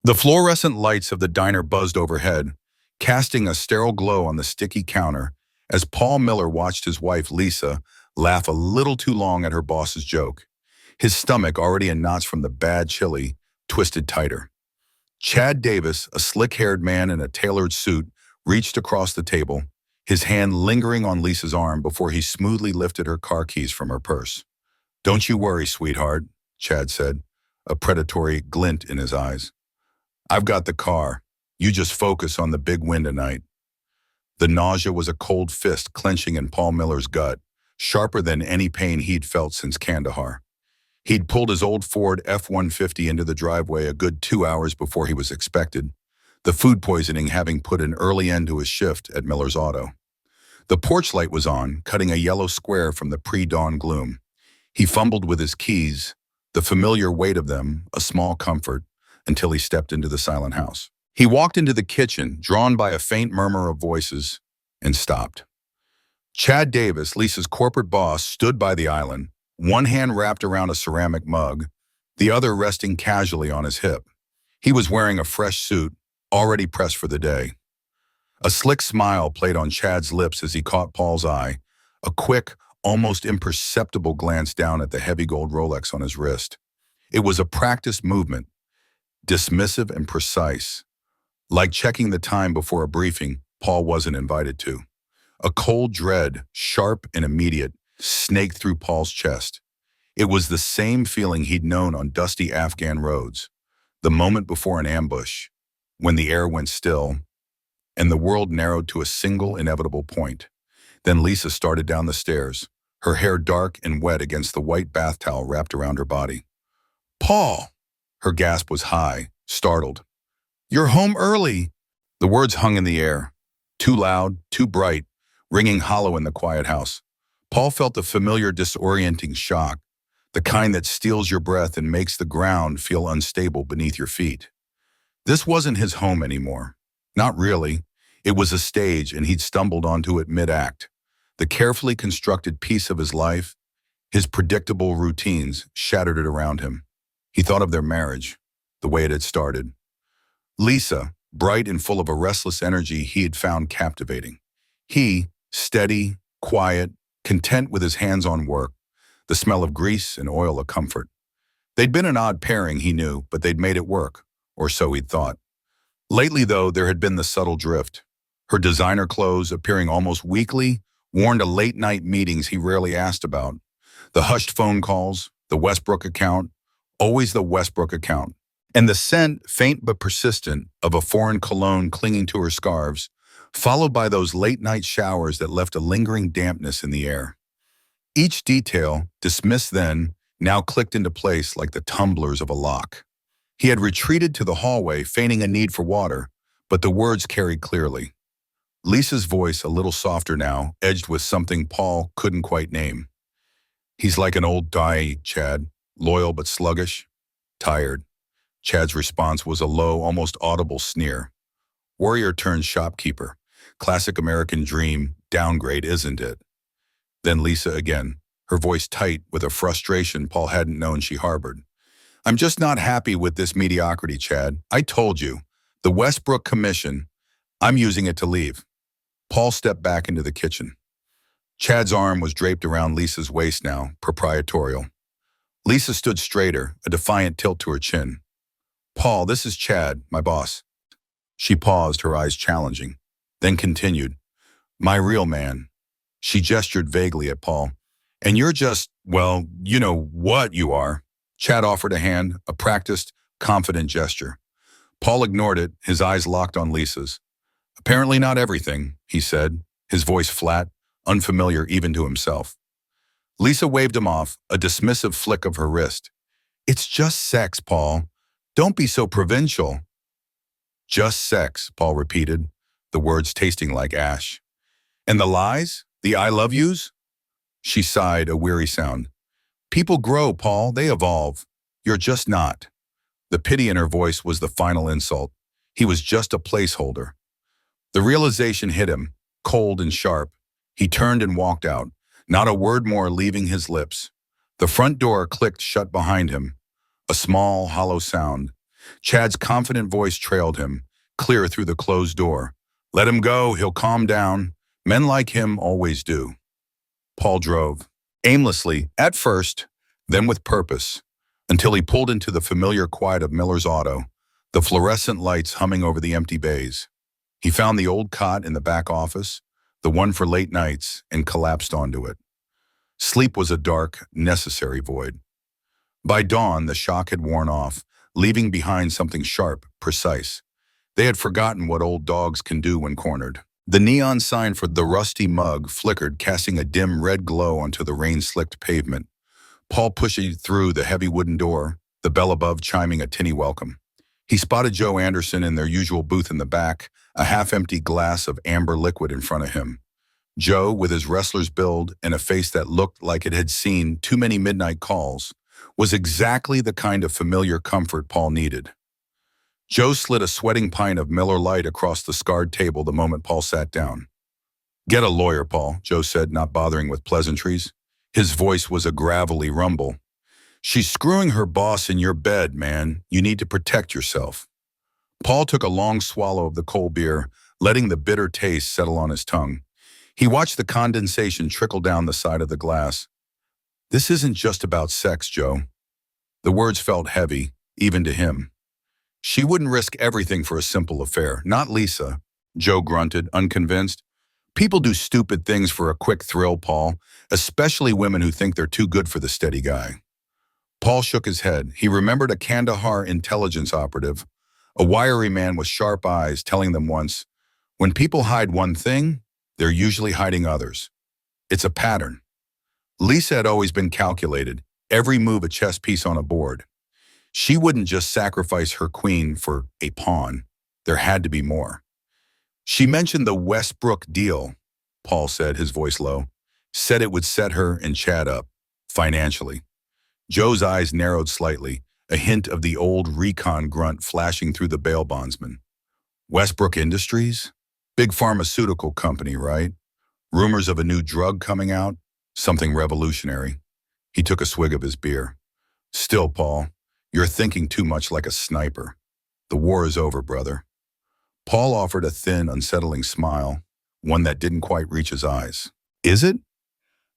The fluorescent lights of the diner buzzed overhead, casting a sterile glow on the sticky counter as Paul Miller watched his wife, Lisa, laugh a little too long at her boss's joke. His stomach, already in knots from the bad chili, twisted tighter. Chad Davis, a slick-haired man in a tailored suit, reached across the table, his hand lingering on Lisa's arm before he smoothly lifted her car keys from her purse. "Don't you worry, sweetheart," Chad said, a predatory glint in his eyes. "I've got the car. You just focus on the big win tonight." The nausea was a cold fist clenching in Paul Miller's gut, sharper than any pain he'd felt since Kandahar. He'd pulled his old Ford F-150 into the driveway a good 2 hours before he was expected, the food poisoning having put an early end to his shift at Miller's Auto. The porch light was on, cutting a yellow square from the pre-dawn gloom. He fumbled with his keys, the familiar weight of them, a small comfort, until he stepped into the silent house. He walked into the kitchen, drawn by a faint murmur of voices, and stopped. Chad Davis, Lisa's corporate boss, stood by the island, one hand wrapped around a ceramic mug, the other resting casually on his hip. He was wearing a fresh suit, already pressed for the day. A slick smile played on Chad's lips as he caught Paul's eye, a quick, almost imperceptible glance down at the heavy gold Rolex on his wrist. It was a practiced movement, dismissive and precise. Like checking the time before a briefing Paul wasn't invited to. A cold dread, sharp and immediate, snaked through Paul's chest. It was the same feeling he'd known on dusty Afghan roads, the moment before an ambush, when the air went still, and the world narrowed to a single inevitable point. Then Lisa started down the stairs, her hair dark and wet against the white bath towel wrapped around her body. "Paul!" Her gasp was high, startled. "You're home early!" The words hung in the air, too loud, too bright, ringing hollow in the quiet house. Paul felt a familiar disorienting shock, the kind that steals your breath and makes the ground feel unstable beneath your feet. This wasn't his home anymore. Not really. It was a stage, and he'd stumbled onto it mid-act. The carefully constructed piece of his life, his predictable routines, shattered it around him. He thought of their marriage, the way it had started. Lisa, bright and full of a restless energy he had found captivating. He, steady, quiet, content with his hands-on work, the smell of grease and oil a comfort. They'd been an odd pairing, he knew, but they'd made it work, or so he'd thought. Lately, though, there had been the subtle drift. Her designer clothes, appearing almost weekly, warned of late-night meetings he rarely asked about. The hushed phone calls, the Westbrook account, always the Westbrook account. And the scent, faint but persistent, of a foreign cologne clinging to her scarves, followed by those late-night showers that left a lingering dampness in the air. Each detail, dismissed then, now clicked into place like the tumblers of a lock. He had retreated to the hallway, feigning a need for water, but the words carried clearly. Lisa's voice, a little softer now, edged with something Paul couldn't quite name. "He's like an old guy, Chad, loyal but sluggish, tired." Chad's response was a low, almost audible sneer. Warrior turned shopkeeper. Classic American dream, downgrade, isn't it? Then Lisa again, her voice tight with a frustration Paul hadn't known she harbored. "I'm just not happy with this mediocrity, Chad. I told you. The Westbrook Commission, I'm using it to leave." Paul stepped back into the kitchen. Chad's arm was draped around Lisa's waist now, proprietorial. Lisa stood straighter, a defiant tilt to her chin. "Paul, this is Chad, my boss." She paused, her eyes challenging, then continued, "My real man." She gestured vaguely at Paul. "And you're just, well, you know what you are." Chad offered a hand, a practiced, confident gesture. Paul ignored it, his eyes locked on Lisa's. "Apparently not everything," he said, his voice flat, unfamiliar even to himself. Lisa waved him off, a dismissive flick of her wrist. "It's just sex, Paul. Don't be so provincial." "Just sex," Paul repeated, the words tasting like ash. "And the lies? The I love yous?" She sighed, a weary sound. "People grow, Paul. They evolve. You're just not." The pity in her voice was the final insult. He was just a placeholder. The realization hit him, cold and sharp. He turned and walked out, not a word more leaving his lips. The front door clicked shut behind him, a small, hollow sound. Chad's confident voice trailed him, clear through the closed door. Let him go, he'll calm down. Men like him always do. Paul drove, aimlessly, at first, then with purpose, until he pulled into the familiar quiet of Miller's auto, the fluorescent lights humming over the empty bays. He found the old cot in the back office, the one for late nights, and collapsed onto it. Sleep was a dark, necessary void. By dawn, the shock had worn off, leaving behind something sharp, precise. They had forgotten what old dogs can do when cornered. The neon sign for the rusty mug flickered, casting a dim red glow onto the rain-slicked pavement. Paul pushed through the heavy wooden door, the bell above chiming a tinny welcome. He spotted Joe Anderson in their usual booth in the back, a half-empty glass of amber liquid in front of him. Joe, with his wrestler's build and a face that looked like it had seen too many midnight calls, was exactly the kind of familiar comfort Paul needed. Joe slid a sweating pint of Miller Lite across the scarred table the moment Paul sat down. Get a lawyer, Paul, Joe said, not bothering with pleasantries. His voice was a gravelly rumble. She's screwing her boss in your bed, man. You need to protect yourself. Paul took a long swallow of the cold beer, letting the bitter taste settle on his tongue. He watched the condensation trickle down the side of the glass. This isn't just about sex, Joe. The words felt heavy, even to him. She wouldn't risk everything for a simple affair. Not Lisa, Joe grunted, unconvinced. People do stupid things for a quick thrill, Paul, especially women who think they're too good for the steady guy. Paul shook his head. He remembered a Kandahar intelligence operative, a wiry man with sharp eyes, telling them once, when people hide one thing, they're usually hiding others. It's a pattern. Lisa had always been calculated, every move a chess piece on a board. She wouldn't just sacrifice her queen for a pawn. There had to be more. She mentioned the Westbrook deal, Paul said, his voice low. Said it would set her and Chad up, financially. Joe's eyes narrowed slightly, a hint of the old recon grunt flashing through the bail bondsman. Westbrook Industries? Big pharmaceutical company, right? Rumors of a new drug coming out? Something revolutionary. He took a swig of his beer. Still, Paul, you're thinking too much like a sniper. The war is over, brother. Paul offered a thin, unsettling smile, one that didn't quite reach his eyes. Is it?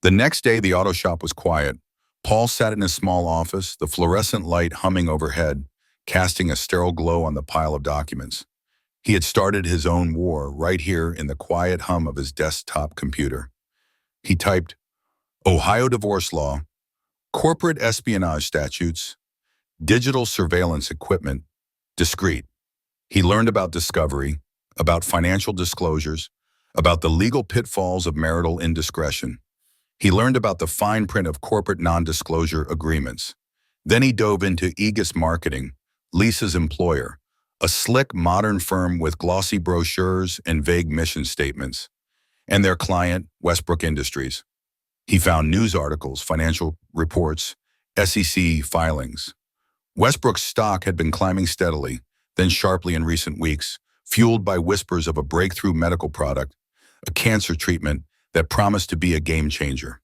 The next day, the auto shop was quiet. Paul sat in his small office, the fluorescent light humming overhead, casting a sterile glow on the pile of documents. He had started his own war right here in the quiet hum of his desktop computer. He typed, Ohio divorce law, corporate espionage statutes, digital surveillance equipment, discreet. He learned about discovery, about financial disclosures, about the legal pitfalls of marital indiscretion. He learned about the fine print of corporate non-disclosure agreements. Then he dove into Aegis Marketing, Lisa's employer, a slick, modern firm with glossy brochures and vague mission statements, and their client, Westbrook Industries. He found news articles, financial reports, SEC filings. Westbrook's stock had been climbing steadily, then sharply in recent weeks, fueled by whispers of a breakthrough medical product, a cancer treatment that promised to be a game changer.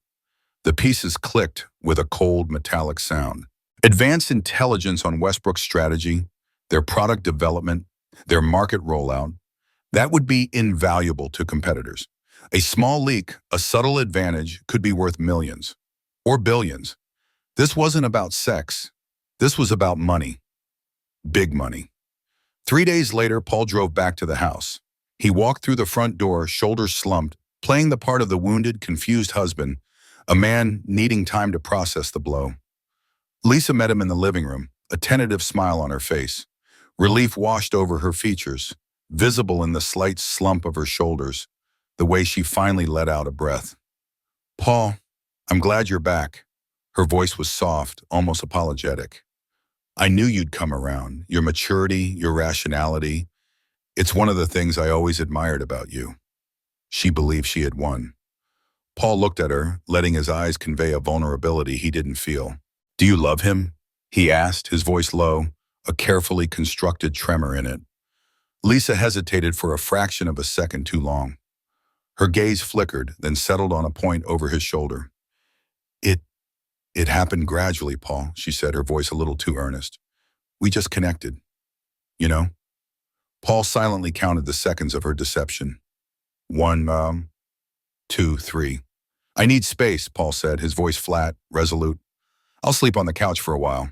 The pieces clicked with a cold, metallic sound. Advanced intelligence on Westbrook's strategy, their product development, their market rollout, that would be invaluable to competitors. A small leak, a subtle advantage, could be worth millions or billions. This wasn't about sex. This was about money. Big money. 3 days later, Paul drove back to the house. He walked through the front door, shoulders slumped, playing the part of the wounded, confused husband, a man needing time to process the blow. Lisa met him in the living room, a tentative smile on her face. Relief washed over her features, visible in the slight slump of her shoulders, the way she finally let out a breath. Paul, I'm glad you're back. Her voice was soft, almost apologetic. I knew you'd come around. Your maturity, your rationality. It's one of the things I always admired about you. She believed she had won. Paul looked at her, letting his eyes convey a vulnerability he didn't feel. Do you love him? He asked, his voice low, a carefully constructed tremor in it. Lisa hesitated for a fraction of a second too long. Her gaze flickered, then settled on a point over his shoulder. It happened gradually, Paul, she said, her voice a little too earnest. We just connected. you know? Paul silently counted the seconds of her deception. One, two, three. I need space, Paul said, his voice flat, resolute. I'll sleep on the couch for a while.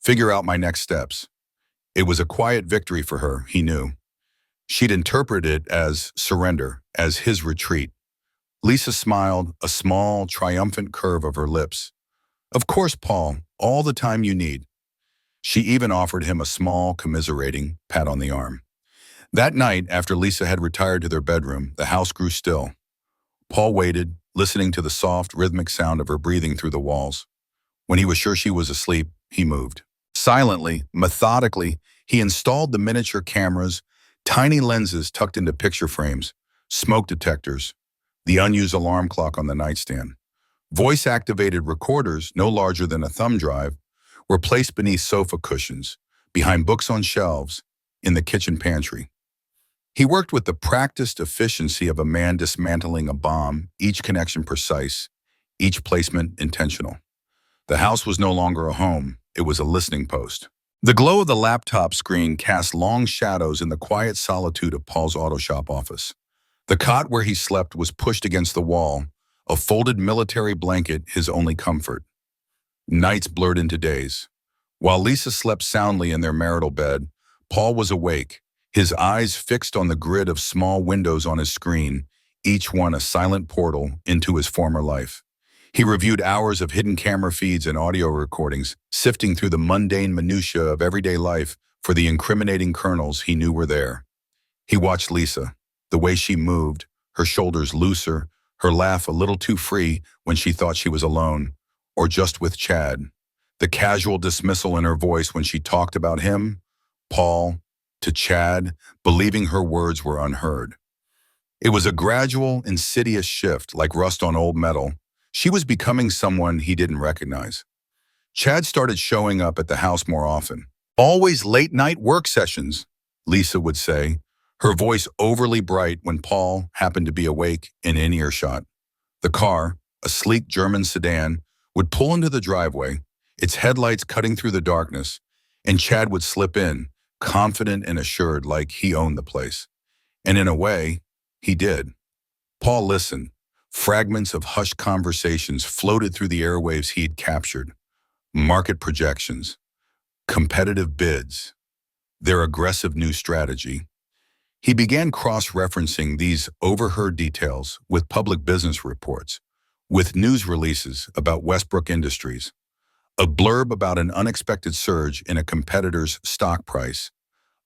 Figure out my next steps. It was a quiet victory for her, he knew. She'd interpret it as surrender, as his retreat. Lisa smiled, a small, triumphant curve of her lips. Of course, Paul, all the time you need. She even offered him a small, commiserating pat on the arm. That night, after Lisa had retired to their bedroom, the house grew still. Paul waited, listening to the soft, rhythmic sound of her breathing through the walls. When he was sure she was asleep, he moved. Silently, methodically, he installed the miniature cameras, tiny lenses tucked into picture frames, smoke detectors, the unused alarm clock on the nightstand. Voice-activated recorders, no larger than a thumb drive, were placed beneath sofa cushions, behind books on shelves, in the kitchen pantry. He worked with the practiced efficiency of a man dismantling a bomb, each connection precise, each placement intentional. The house was no longer a home, it was a listening post. The glow of the laptop screen cast long shadows in the quiet solitude of Paul's auto shop office. The cot where he slept was pushed against the wall, a folded military blanket his only comfort. Nights blurred into days. While Lisa slept soundly in their marital bed, Paul was awake, his eyes fixed on the grid of small windows on his screen, each one a silent portal into his former life. He reviewed hours of hidden camera feeds and audio recordings, sifting through the mundane minutiae of everyday life for the incriminating kernels he knew were there. He watched Lisa, the way she moved, her shoulders looser, her laugh a little too free when she thought she was alone, or just with Chad. The casual dismissal in her voice when she talked about him, Paul, to Chad, believing her words were unheard. It was a gradual, insidious shift, like rust on old metal. She was becoming someone he didn't recognize. Chad started showing up at the house more often. Always late-night work sessions, Lisa would say, her voice overly bright when Paul happened to be awake and in earshot. The car, a sleek German sedan, would pull into the driveway, its headlights cutting through the darkness, and Chad would slip in, confident and assured like he owned the place. And in a way, he did. Paul listened. Fragments of hushed conversations floated through the airwaves he had captured. Market projections, competitive bids, their aggressive new strategy. He began cross-referencing these overheard details with public business reports, with news releases about Westbrook Industries, a blurb about an unexpected surge in a competitor's stock price,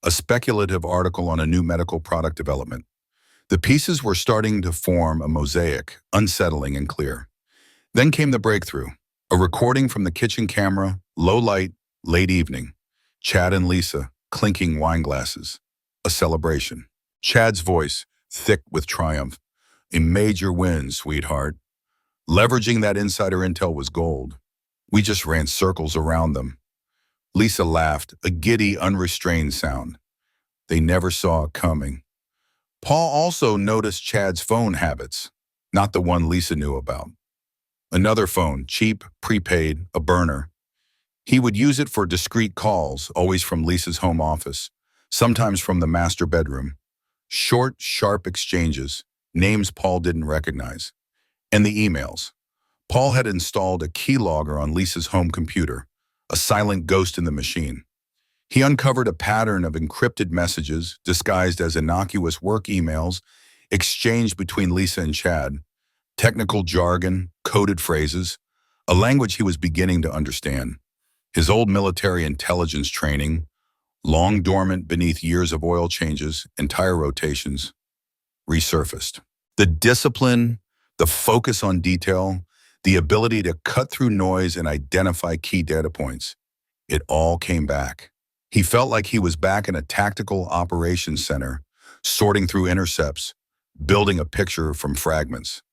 a speculative article on a new medical product development. The pieces were starting to form a mosaic, unsettling and clear. Then came the breakthrough, a recording from the kitchen camera, low light, late evening. Chad and Lisa, clinking wine glasses. A celebration. Chad's voice, thick with triumph. A major win, sweetheart. Leveraging that insider intel was gold. We just ran circles around them. Lisa laughed, a giddy, unrestrained sound. They never saw it coming. Paul also noticed Chad's phone habits, not the one Lisa knew about. Another phone, cheap, prepaid, a burner. He would use it for discreet calls, always from Lisa's home office, sometimes from the master bedroom. Short, sharp exchanges, names Paul didn't recognize. And the emails. Paul had installed a keylogger on Lisa's home computer, a silent ghost in the machine. He uncovered a pattern of encrypted messages disguised as innocuous work emails exchanged between Lisa and Chad, technical jargon, coded phrases, a language he was beginning to understand. His old military intelligence training, long dormant beneath years of oil changes and tire rotations, resurfaced. The discipline, the focus on detail, the ability to cut through noise and identify key data points, it all came back. He felt like he was back in a tactical operations center, sorting through intercepts, building a picture from fragments.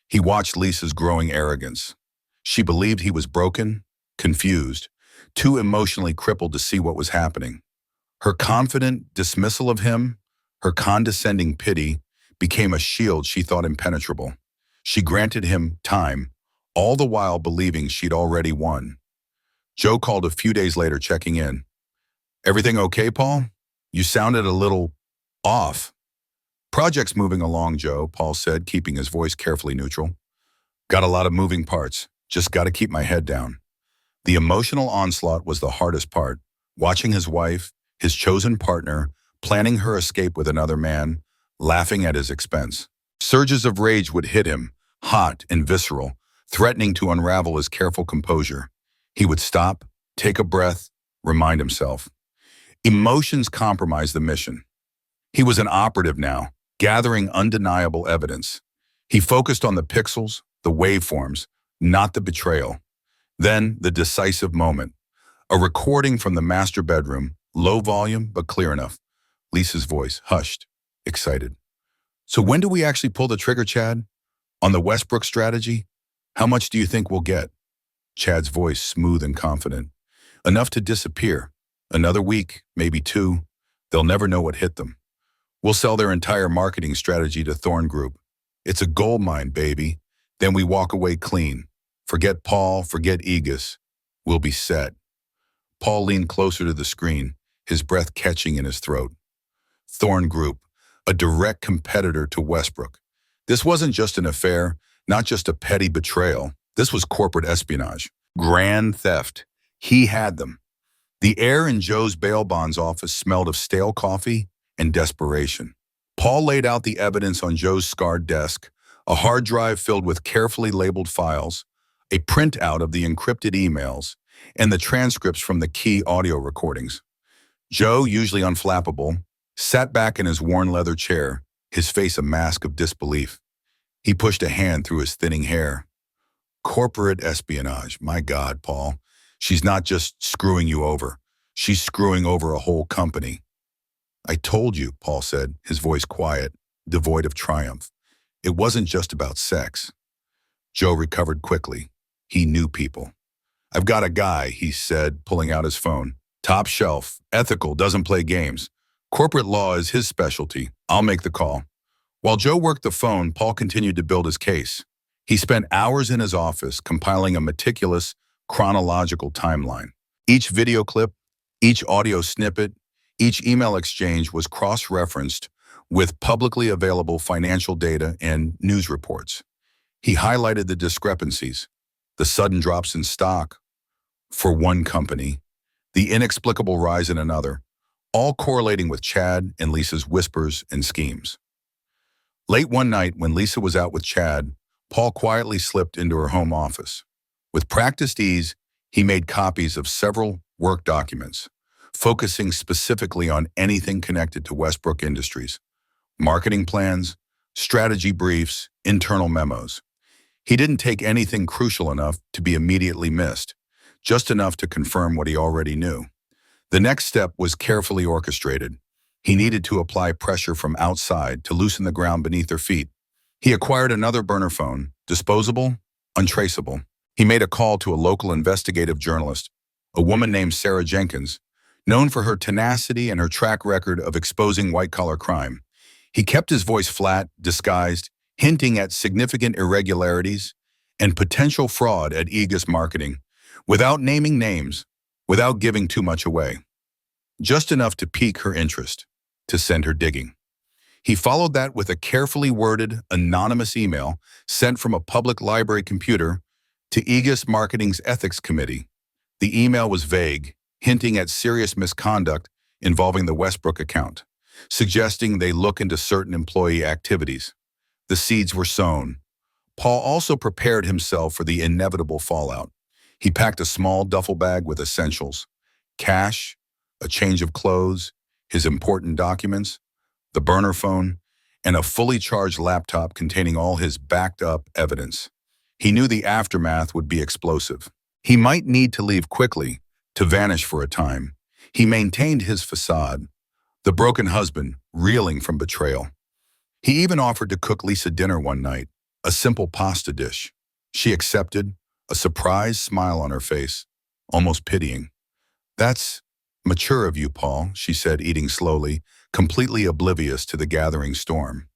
He watched Lisa's growing arrogance. She believed he was broken, confused, too emotionally crippled to see what was happening. Her confident dismissal of him, her condescending pity, became a shield she thought impenetrable. She granted him time, all the while believing she'd already won. Joe called a few days later, checking in. "Everything okay, Paul?" You sounded a little off. Project's moving along, Joe, Paul said, keeping his voice carefully neutral. Got a lot of moving parts. Just got to keep my head down. The emotional onslaught was the hardest part. Watching his wife, his chosen partner, planning her escape with another man, laughing at his expense. Surges of rage would hit him, hot and visceral, threatening to unravel his careful composure. He would stop, take a breath, remind himself. Emotions compromised the mission. He was an operative now, gathering undeniable evidence. He focused on the pixels, the waveforms, not the betrayal. Then, the decisive moment. A recording from the master bedroom, low volume but clear enough. Lisa's voice, hushed, excited. So when do we actually pull the trigger, Chad? On the Westbrook strategy? How much do you think we'll get? Chad's voice, smooth and confident. Enough to disappear. Another week, maybe 2. They'll never know what hit them. We'll sell their entire marketing strategy to Thorn Group. It's a gold mine, baby. Then we walk away clean. Forget Paul, forget Aegis. We'll be set. Paul leaned closer to the screen, his breath catching in his throat. Thorn Group, a direct competitor to Westbrook. This wasn't just an affair, not just a petty betrayal. This was corporate espionage. Grand theft. He had them. The air in Joe's bail bonds office smelled of stale coffee and desperation. Paul laid out the evidence on Joe's scarred desk, a hard drive filled with carefully labeled files, a printout of the encrypted emails, and the transcripts from the key audio recordings. Joe, usually unflappable, sat back in his worn leather chair, his face a mask of disbelief. He pushed a hand through his thinning hair. Corporate espionage, my God, Paul. She's not just screwing you over. She's screwing over a whole company. I told you, Paul said, his voice quiet, devoid of triumph. It wasn't just about sex. Joe recovered quickly. He knew people. I've got a guy, he said, pulling out his phone. Top shelf, ethical, doesn't play games. Corporate law is his specialty. I'll make the call. While Joe worked the phone, Paul continued to build his case. He spent hours in his office compiling a meticulous, chronological timeline. Each video clip, each audio snippet, each email exchange was cross-referenced with publicly available financial data and news reports. He highlighted the discrepancies, the sudden drops in stock for one company, the inexplicable rise in another, all correlating with Chad and Lisa's whispers and schemes. Late one night, when Lisa was out with Chad, Paul quietly slipped into her home office. With practiced ease, he made copies of several work documents, focusing specifically on anything connected to Westbrook Industries, marketing plans, strategy briefs, internal memos. He didn't take anything crucial enough to be immediately missed, just enough to confirm what he already knew. The next step was carefully orchestrated. He needed to apply pressure from outside to loosen the ground beneath their feet. He acquired another burner phone, disposable, untraceable. He made a call to a local investigative journalist, a woman named Sarah Jenkins, known for her tenacity and her track record of exposing white-collar crime. He kept his voice flat, disguised, hinting at significant irregularities and potential fraud at Aegis Marketing, without naming names, without giving too much away. Just enough to pique her interest, to send her digging. He followed that with a carefully worded, anonymous email sent from a public library computer to Aegis Marketing's Ethics Committee. The email was vague, hinting at serious misconduct involving the Westbrook account, suggesting they look into certain employee activities. The seeds were sown. Paul also prepared himself for the inevitable fallout. He packed a small duffel bag with essentials, cash, a change of clothes, his important documents, the burner phone, and a fully charged laptop containing all his backed-up evidence. He knew the aftermath would be explosive. He might need to leave quickly, to vanish for a time. He maintained his facade, the broken husband reeling from betrayal. He even offered to cook Lisa dinner one night, a simple pasta dish. She accepted, a surprised smile on her face, almost pitying. That's mature of you, Paul, she said, eating slowly, completely oblivious to the gathering storm.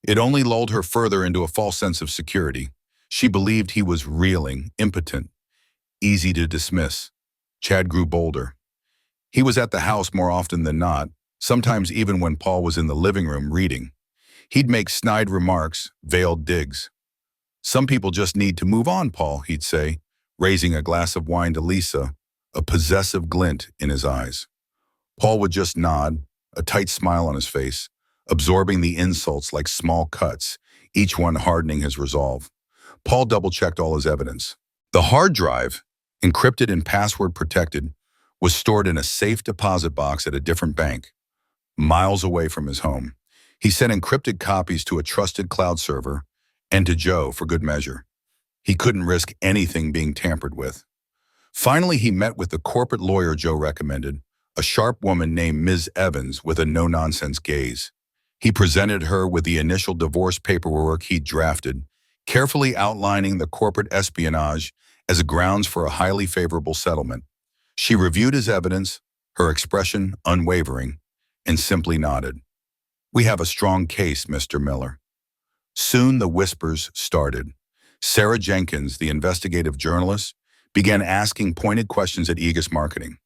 It only lulled her further into a false sense of security. She believed he was reeling, impotent, easy to dismiss. Chad grew bolder. He was at the house more often than not, sometimes even when Paul was in the living room reading. He'd make snide remarks, veiled digs. "Some people just need to move on, Paul," he'd say, raising a glass of wine to Lisa, a possessive glint in his eyes. Paul would just nod, a tight smile on his face, absorbing the insults like small cuts, each one hardening his resolve. Paul double-checked all his evidence. The hard drive, encrypted and password-protected, was stored in a safe deposit box at a different bank, miles away from his home. He sent encrypted copies to a trusted cloud server and to Joe for good measure. He couldn't risk anything being tampered with. Finally, he met with the corporate lawyer Joe recommended, a sharp woman named Ms. Evans with a no-nonsense gaze. He presented her with the initial divorce paperwork he'd drafted, carefully outlining the corporate espionage as a grounds for a highly favorable settlement. She reviewed his evidence, her expression unwavering, and simply nodded. "We have a strong case, Mr. Miller." Soon the whispers started. Sarah Jenkins, the investigative journalist, began asking pointed questions at Aegis Marketing.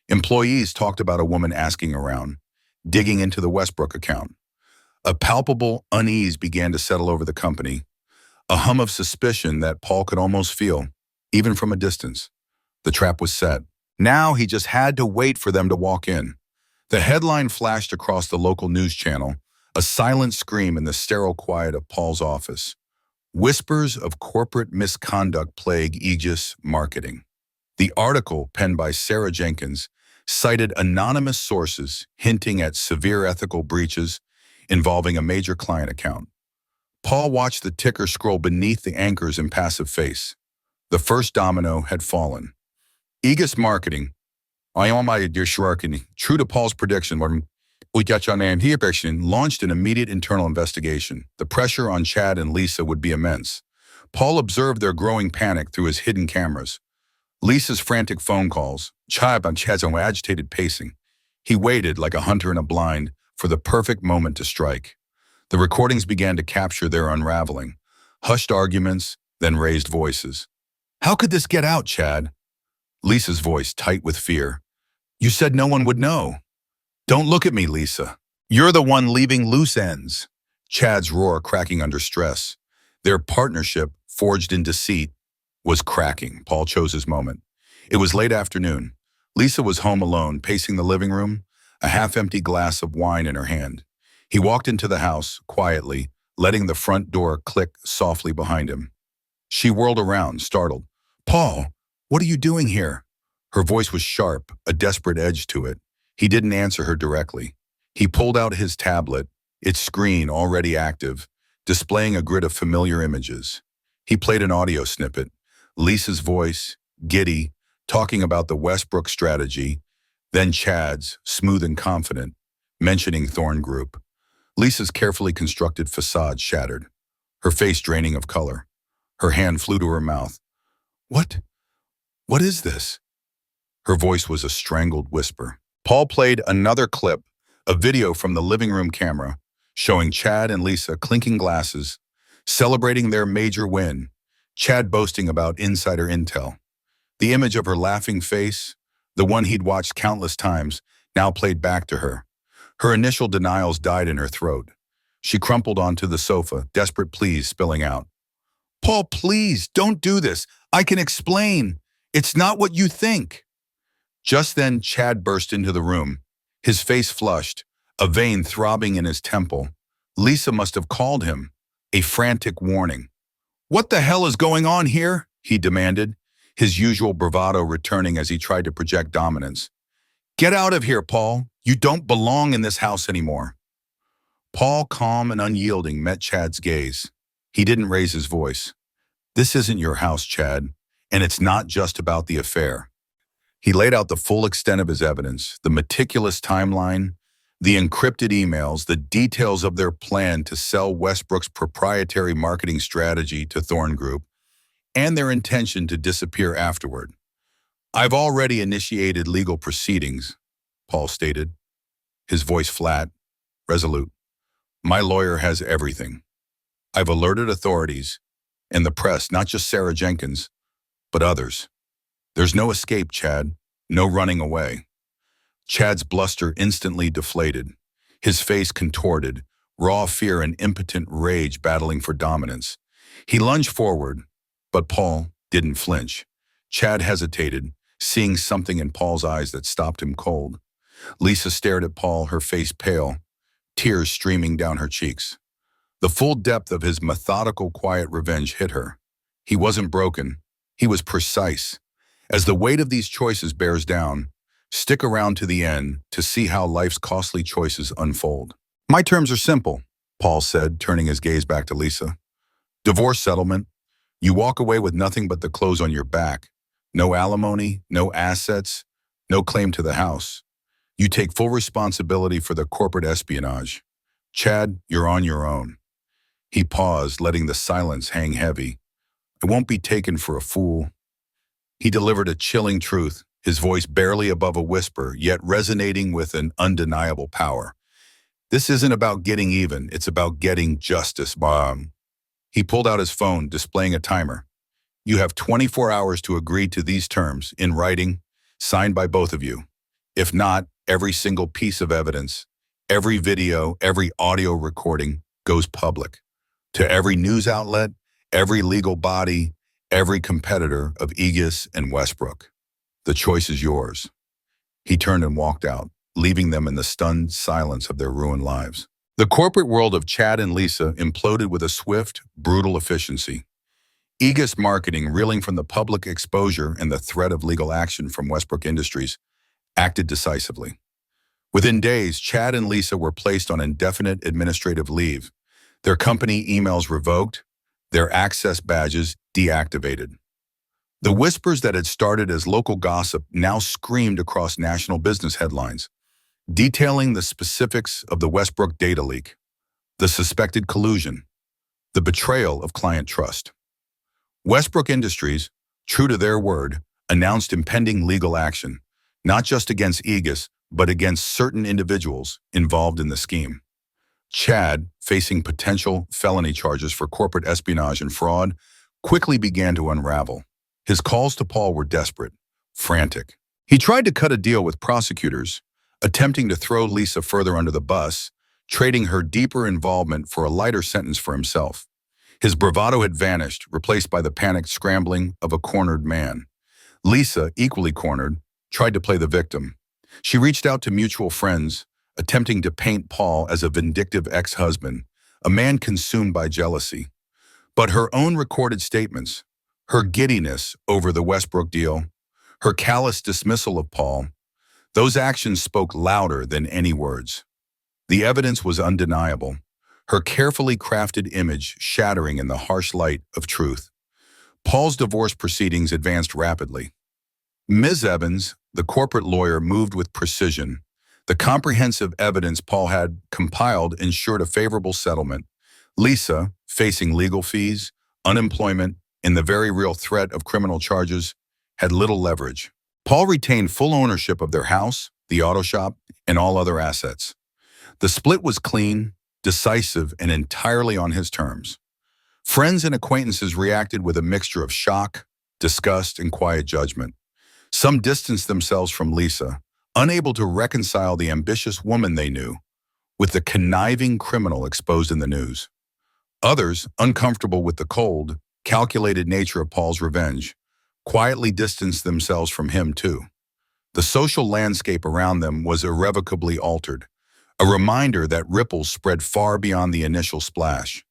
Employees talked about a woman asking around, digging into the Westbrook account. A palpable unease began to settle over the company, a hum of suspicion that Paul could almost feel, even from a distance. The trap was set. Now he just had to wait for them to walk in. The headline flashed across the local news channel, a silent scream in the sterile quiet of Paul's office. "Whispers of corporate misconduct plague Aegis Marketing." The article, penned by Sarah Jenkins, cited anonymous sources hinting at severe ethical breaches involving a major client account. Paul watched the ticker scroll beneath the anchor's impassive face. The first domino had fallen. Aegis Marketing, I am my dear Shwarkini, true to Paul's prediction, launched an immediate internal investigation. The pressure on Chad and Lisa would be immense. Paul observed their growing panic through his hidden cameras. Lisa's frantic phone calls, Chad's agitated pacing. He waited like a hunter in a blind for the perfect moment to strike. The recordings began to capture their unraveling. Hushed arguments, then raised voices. "How could this get out, Chad?" Lisa's voice tight with fear. "You said no one would know." "Don't look at me, Lisa. You're the one leaving loose ends." Chad's roar cracking under stress. Their partnership, forged in deceit, was cracking. Paul chose his moment. It was late afternoon. Lisa was home alone, pacing the living room, a half-empty glass of wine in her hand. He walked into the house, quietly, letting the front door click softly behind him. She whirled around, startled. "Paul, what are you doing here?" Her voice was sharp, a desperate edge to it. He didn't answer her directly. He pulled out his tablet, its screen already active, displaying a grid of familiar images. He played an audio snippet. Lisa's voice, giddy, talking about the Westbrook strategy, then Chad's, smooth and confident, mentioning Thorn Group. Lisa's carefully constructed facade shattered, her face draining of color. Her hand flew to her mouth. What is this?" Her voice was a strangled whisper. Paul played another clip, a video from the living room camera, showing Chad and Lisa clinking glasses, celebrating their major win, Chad boasting about insider intel. The image of her laughing face, the one he'd watched countless times, now played back to her. Her initial denials died in her throat. She crumpled onto the sofa, desperate pleas spilling out. "Paul, please, don't do this. I can explain. It's not what you think." Just then, Chad burst into the room, his face flushed, a vein throbbing in his temple. Lisa must have called him, a frantic warning. "What the hell is going on here?" he demanded, his usual bravado returning as he tried to project dominance. "Get out of here, Paul. You don't belong in this house anymore." Paul, calm and unyielding, met Chad's gaze. He didn't raise his voice. "This isn't your house, Chad, and it's not just about the affair." He laid out the full extent of his evidence, the meticulous timeline, the encrypted emails, the details of their plan to sell Westbrook's proprietary marketing strategy to Thorn Group, and their intention to disappear afterward. "I've already initiated legal proceedings," Paul stated, his voice flat, resolute. "My lawyer has everything. I've alerted authorities and the press, not just Sarah Jenkins, but others. There's no escape, Chad, no running away." Chad's bluster instantly deflated, his face contorted, raw fear and impotent rage battling for dominance. He lunged forward, but Paul didn't flinch. Chad hesitated, seeing something in Paul's eyes that stopped him cold. Lisa stared at Paul, her face pale, tears streaming down her cheeks. The full depth of his methodical, quiet revenge hit her. He wasn't broken. He was precise. As the weight of these choices bears down, stick around to the end to see how life's costly choices unfold. My terms are simple, Paul said, turning his gaze back to Lisa. Divorce settlement. You walk away with nothing but the clothes on your back. No alimony, no assets, no claim to the house. You take full responsibility for the corporate espionage. Chad, you're on your own. He paused, letting the silence hang heavy. I won't be taken for a fool. He delivered a chilling truth, his voice barely above a whisper, yet resonating with an undeniable power. This isn't about getting even, it's about getting justice, Mom. He pulled out his phone, displaying a timer. You have 24 hours to agree to these terms, in writing, signed by both of you. If not, every single piece of evidence, every video, every audio recording goes public. To every news outlet, every legal body, every competitor of Aegis and Westbrook. The choice is yours. He turned and walked out, leaving them in the stunned silence of their ruined lives. The corporate world of Chad and Lisa imploded with a swift, brutal efficiency. Aegis marketing, reeling from the public exposure and the threat of legal action from Westbrook Industries, acted decisively. Within days, Chad and Lisa were placed on indefinite administrative leave, their company emails revoked, their access badges deactivated. The whispers that had started as local gossip now screamed across national business headlines, detailing the specifics of the Westbrook data leak, the suspected collusion, the betrayal of client trust. Westbrook Industries, true to their word, announced impending legal action, not just against Aegis, but against certain individuals involved in the scheme. Chad, facing potential felony charges for corporate espionage and fraud, quickly began to unravel. His calls to Paul were desperate, frantic. He tried to cut a deal with prosecutors, attempting to throw Lisa further under the bus, trading her deeper involvement for a lighter sentence for himself. His bravado had vanished, replaced by the panicked scrambling of a cornered man. Lisa, equally cornered, tried to play the victim. She reached out to mutual friends, attempting to paint Paul as a vindictive ex-husband, a man consumed by jealousy. But her own recorded statements, her giddiness over the Westbrook deal, her callous dismissal of Paul, those actions spoke louder than any words. The evidence was undeniable, her carefully crafted image shattering in the harsh light of truth. Paul's divorce proceedings advanced rapidly. Ms. Evans, the corporate lawyer, moved with precision. The comprehensive evidence Paul had compiled ensured a favorable settlement. Lisa, facing legal fees, unemployment, and the very real threat of criminal charges, had little leverage. Paul retained full ownership of their house, the auto shop, and all other assets. The split was clean, decisive, and entirely on his terms. Friends and acquaintances reacted with a mixture of shock, disgust, and quiet judgment. Some distanced themselves from Lisa, unable to reconcile the ambitious woman they knew with the conniving criminal exposed in the news. Others, uncomfortable with the cold, calculated nature of Paul's revenge, quietly distanced themselves from him too. The social landscape around them was irrevocably altered, a reminder that ripples spread far beyond the initial splash.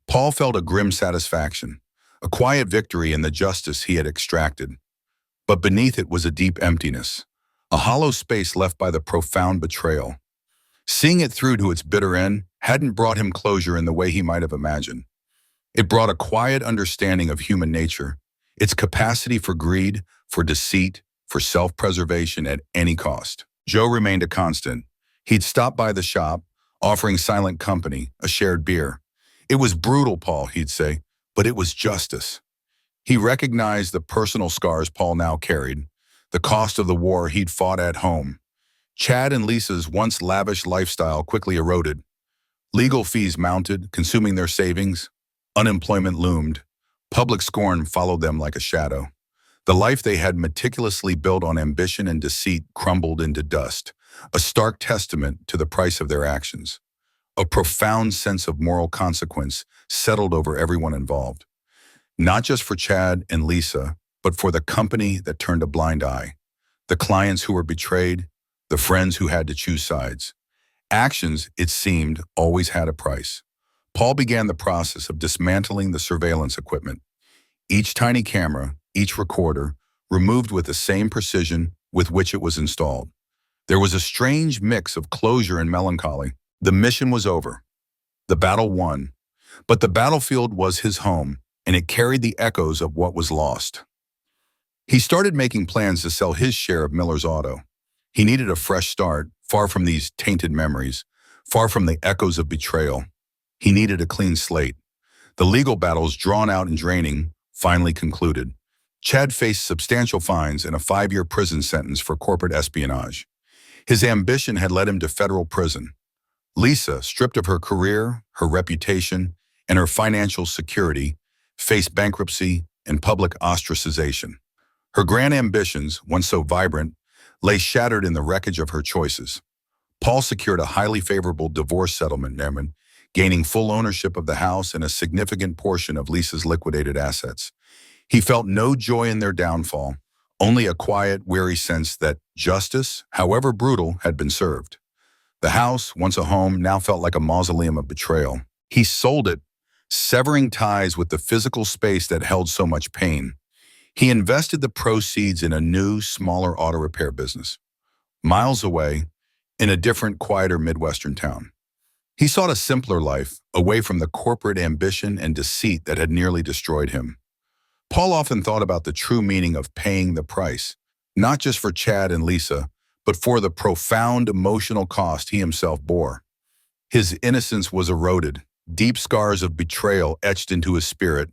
Paul felt a grim satisfaction, a quiet victory in the justice he had extracted. But beneath it was a deep emptiness, a hollow space left by the profound betrayal. Seeing it through to its bitter end hadn't brought him closure in the way he might have imagined. It brought a quiet understanding of human nature, its capacity for greed, for deceit, for self-preservation at any cost. Joe remained a constant. He'd stop by the shop, offering silent company, a shared beer. It was brutal, Paul, he'd say, but it was justice. He recognized the personal scars Paul now carried, the cost of the war he'd fought at home. Chad and Lisa's once lavish lifestyle quickly eroded. Legal fees mounted, consuming their savings. Unemployment loomed. Public scorn followed them like a shadow. The life they had meticulously built on ambition and deceit crumbled into dust, a stark testament to the price of their actions. A profound sense of moral consequence settled over everyone involved, not just for Chad and Lisa, but for the company that turned a blind eye, the clients who were betrayed, the friends who had to choose sides. Actions, it seemed, always had a price. Paul began the process of dismantling the surveillance equipment. Each tiny camera, each recorder, removed with the same precision with which it was installed. There was a strange mix of closure and melancholy. The mission was over. The battle won. But the battlefield was his home, and it carried the echoes of what was lost. He started making plans to sell his share of Miller's Auto. He needed a fresh start, far from these tainted memories, far from the echoes of betrayal. He needed a clean slate. The legal battles, drawn out and draining, finally concluded. Chad faced substantial fines and a 5-year prison sentence for corporate espionage. His ambition had led him to federal prison. Lisa, stripped of her career, her reputation, and her financial security, faced bankruptcy and public ostracization. Her grand ambitions, once so vibrant, lay shattered in the wreckage of her choices. Paul secured a highly favorable divorce settlement, gaining full ownership of the house and a significant portion of Lisa's liquidated assets. He felt no joy in their downfall, only a quiet, weary sense that justice, however brutal, had been served. The house, once a home, now felt like a mausoleum of betrayal. He sold it, severing ties with the physical space that held so much pain. He invested the proceeds in a new, smaller auto repair business, miles away, in a different, quieter Midwestern town. He sought a simpler life, away from the corporate ambition and deceit that had nearly destroyed him. Paul often thought about the true meaning of paying the price, not just for Chad and Lisa, but for the profound emotional cost he himself bore. His innocence was eroded, deep scars of betrayal etched into his spirit,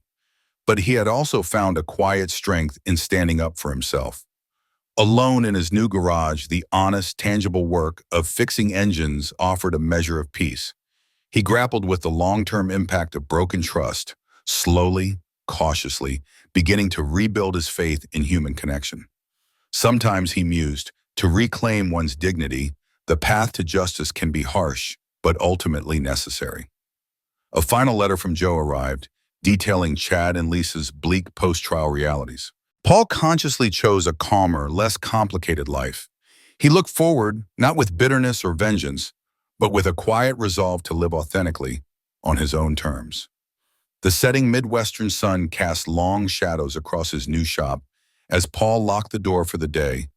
but he had also found a quiet strength in standing up for himself. Alone in his new garage, the honest, tangible work of fixing engines offered a measure of peace. He grappled with the long-term impact of broken trust, slowly, cautiously, beginning to rebuild his faith in human connection. Sometimes, he mused, to reclaim one's dignity, the path to justice can be harsh, but ultimately necessary. A final letter from Joe arrived, detailing Chad and Lisa's bleak post-trial realities. Paul consciously chose a calmer, less complicated life. He looked forward, not with bitterness or vengeance, but with a quiet resolve to live authentically, on his own terms. The setting Midwestern sun cast long shadows across his new shop as Paul locked the door for the day,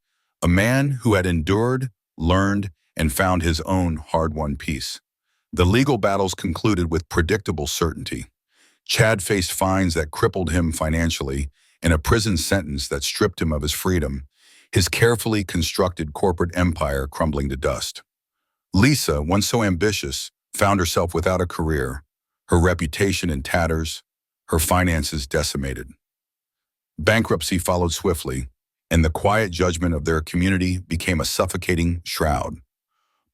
a man who had endured, learned, and found his own hard-won peace. The legal battles concluded with predictable certainty. Chad faced fines that crippled him financially and a prison sentence that stripped him of his freedom, his carefully constructed corporate empire crumbling to dust. Lisa, once so ambitious, found herself without a career, her reputation in tatters, her finances decimated. Bankruptcy followed swiftly, and the quiet judgment of their community became a suffocating shroud.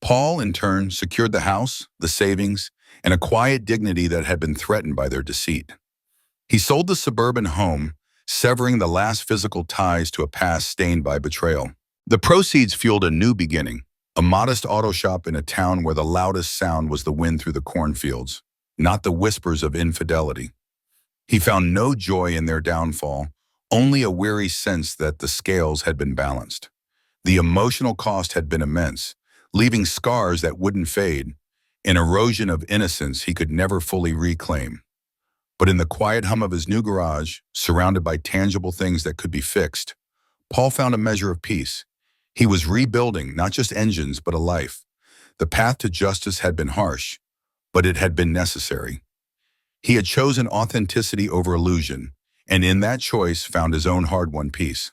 Paul, in turn, secured the house, the savings, and a quiet dignity that had been threatened by their deceit. He sold the suburban home, severing the last physical ties to a past stained by betrayal. The proceeds fueled a new beginning, a modest auto shop in a town where the loudest sound was the wind through the cornfields, not the whispers of infidelity. He found no joy in their downfall, only a weary sense that the scales had been balanced. The emotional cost had been immense, leaving scars that wouldn't fade, an erosion of innocence he could never fully reclaim. But in the quiet hum of his new garage, surrounded by tangible things that could be fixed, Paul found a measure of peace. He was rebuilding not just engines, but a life. The path to justice had been harsh, but it had been necessary. He had chosen authenticity over illusion, and in that choice found his own hard-won peace.